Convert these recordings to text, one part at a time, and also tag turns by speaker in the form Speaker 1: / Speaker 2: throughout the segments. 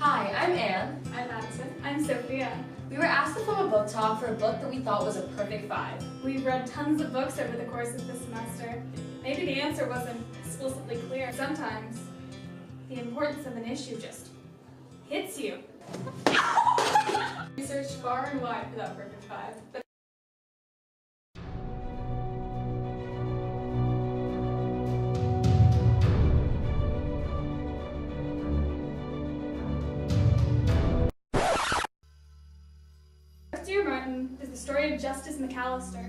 Speaker 1: Hi, I'm Anne.
Speaker 2: I'm Madison. I'm Sophia.
Speaker 1: We were asked to film a book talk for a book that we thought was a perfect 5.
Speaker 2: We've read tons of books over the course of the semester. Maybe the answer wasn't explicitly clear. Sometimes the importance of an issue just hits you. Researched far and wide for that perfect 5. But Dear Martin is the story of Justice McAllister,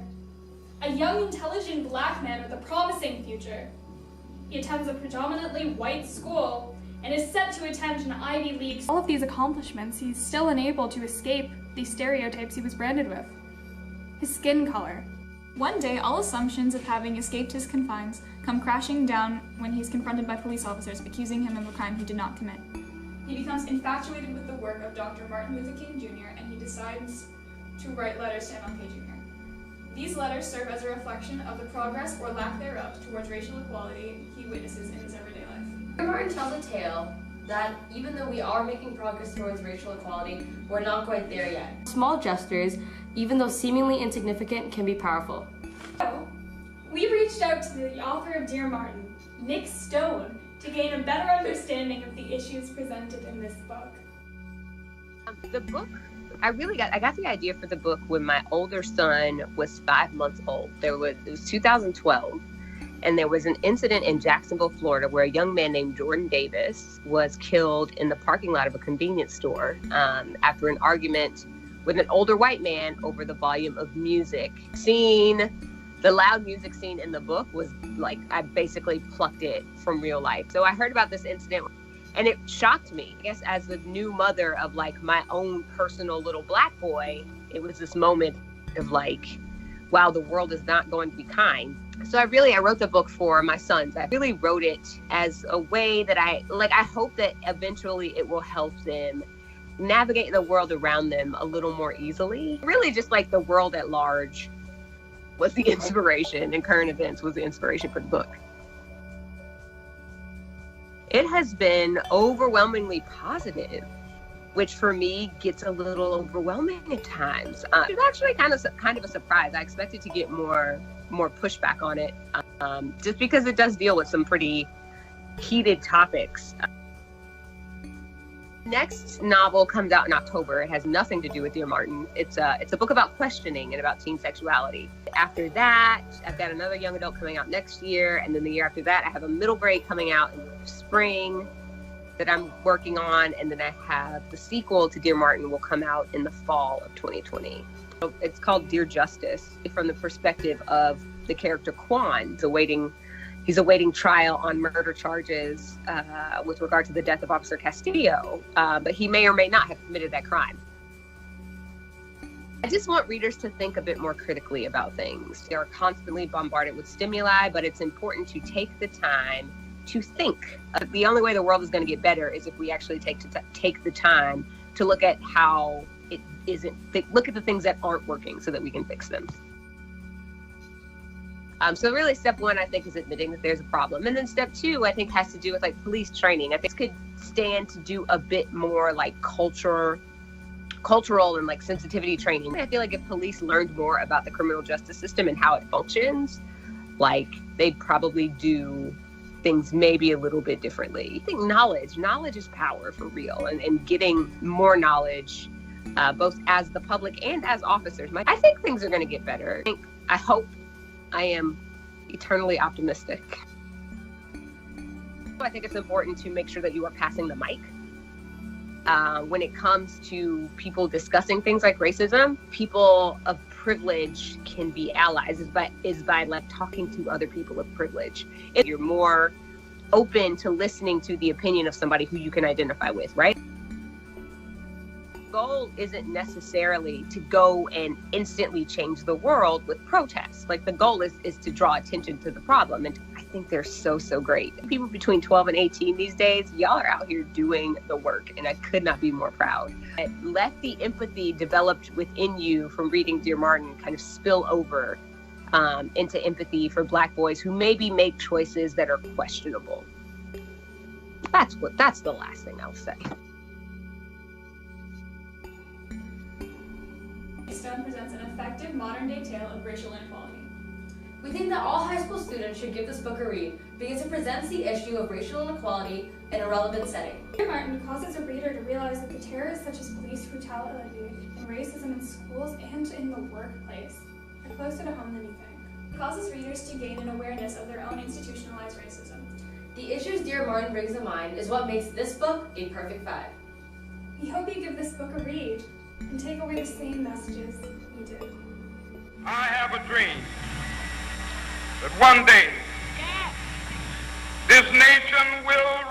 Speaker 2: a young, intelligent black man with a promising future. He attends a predominantly white school and is set to attend an Ivy League. All of these accomplishments, he's still unable to escape the stereotypes he was branded with. His skin color. One day, all assumptions of having escaped his confines come crashing down when he's confronted by police officers accusing him of a crime he did not commit. He becomes infatuated with the work of Dr. Martin Luther King Jr. and he decides to write letters to MLK Jr. These letters serve as a reflection of the progress or lack thereof towards racial equality he witnesses in his everyday life.
Speaker 1: Dr. Martin tells a tale that even though we are making progress towards racial equality, we're not quite there yet. Small gestures, even though seemingly insignificant, can be powerful.
Speaker 2: So, we reached out to the author of Dear Martin, Nick Stone, to gain a better understanding of the issues presented in this book.
Speaker 3: The book, I got the idea for the book when my older son was 5 months old. It was 2012, and there was an incident in Jacksonville, Florida, where a young man named Jordan Davis was killed in the parking lot of a convenience store after an argument with an older white man over the volume of music. The loud music scene in the book was like, I basically plucked it from real life. So I heard about this incident and it shocked me. I guess as the new mother of like my own personal little black boy, it was this moment of like, wow, the world is not going to be kind. So I wrote the book for my sons. I really wrote it as a way that I hope that eventually it will help them navigate the world around them a little more easily. Really just like the world at large was the inspiration, and current events was the inspiration for the book. It has been overwhelmingly positive, which for me gets a little overwhelming at times. It's actually kind of a surprise. I expected to get more pushback on it, just because it does deal with some pretty heated topics. Next novel comes out in October. It has nothing to do with Dear Martin. It's a book about questioning and about teen sexuality. After that, I've got another young adult coming out next year, and then the year after that, I have a middle grade coming out in the spring that I'm working on, and then I have the sequel to Dear Martin will come out in the fall of 2020. So it's called Dear Justice, from the perspective of the character Quan. He's awaiting trial on murder charges with regard to the death of Officer Castillo, but he may or may not have committed that crime. I just want readers to think a bit more critically about things. They are constantly bombarded with stimuli, but it's important to take the time to think. The only way the world is going to get better is if we actually take the time to look at how it isn't, look at the things that aren't working so that we can fix them. So really step 1, I think, is admitting that there's a problem. And then step 2, I think, has to do with like police training. I think this could stand to do a bit more like cultural and like sensitivity training. I feel like if police learned more about the criminal justice system and how it functions, like they'd probably do things maybe a little bit differently. I think knowledge is power for real, and getting more knowledge, both as the public and as officers. I think things are going to get better. I hope. I am eternally optimistic. I think it's important to make sure that you are passing the mic. When it comes to people discussing things like racism, people of privilege can be allies is by like talking to other people of privilege. If you're more open to listening to the opinion of somebody who you can identify with, right? Goal isn't necessarily to go and instantly change the world with protests. Like the goal is to draw attention to the problem. And I think they're so great. People between 12 and 18 these days, y'all are out here doing the work, and I could not be more proud. Let the empathy developed within you from reading Dear Martin kind of spill over into empathy for Black boys who maybe make choices that are questionable. That's the last thing I'll say.
Speaker 2: Stone presents an effective modern-day tale of racial inequality.
Speaker 1: We think that all high school students should give this book a read because it presents the issue of racial inequality in a relevant setting.
Speaker 2: Dear Martin causes a reader to realize that the terrors such as police brutality and racism in schools and in the workplace are closer to home than you think. It causes readers to gain an awareness of their own institutionalized racism.
Speaker 1: The issues Dear Martin brings to mind is what makes this book a perfect 5.
Speaker 2: We hope you give this book a read and take away the same messages you did.
Speaker 4: I have a dream that one day this nation will